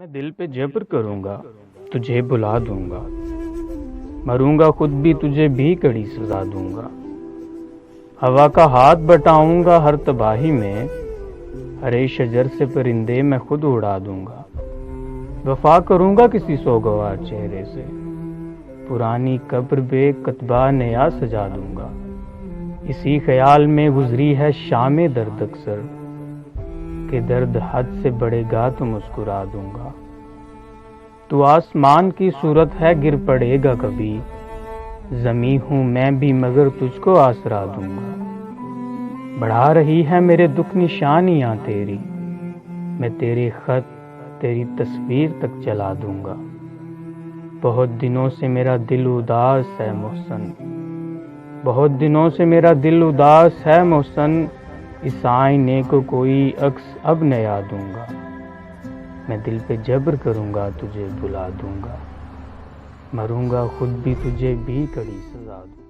میں دل پہ جبر کروں گا، تجھے بلا دوں گا، مروں گا خود بھی تجھے بھی کڑی سزا دوں گا، ہوا کا ہاتھ بٹاؤں گا ہر تباہی میں، ہرے شجر سے پرندے میں خود اڑا دوں گا، وفا کروں گا کسی سوگوار چہرے سے، پرانی قبر بے کتبہ نیا سجا دوں گا، اسی خیال میں گزری ہے شام درد اکثر، کہ درد حد سے بڑھے گا تو مسکرا دوں گا، تو آسمان کی صورت ہے گر پڑے گا کبھی، زمیں ہوں میں بھی مگر تجھ کو آسرا دوں گا، بڑھا رہی ہے میرے دکھ نشانیاں تیری، میں تیرے خط تیری تصویر تک چلا دوں گا، بہت دنوں سے میرا دل اداس ہے محسن، بہت دنوں سے میرا دل اداس ہے محسن، اس آئینے کو کوئی عکس اب نیا دوں گا، میں دل پہ جبر کروں گا تجھے بلا دوں گا، مروں گا خود بھی تجھے بھی کڑی سزا دوں گا۔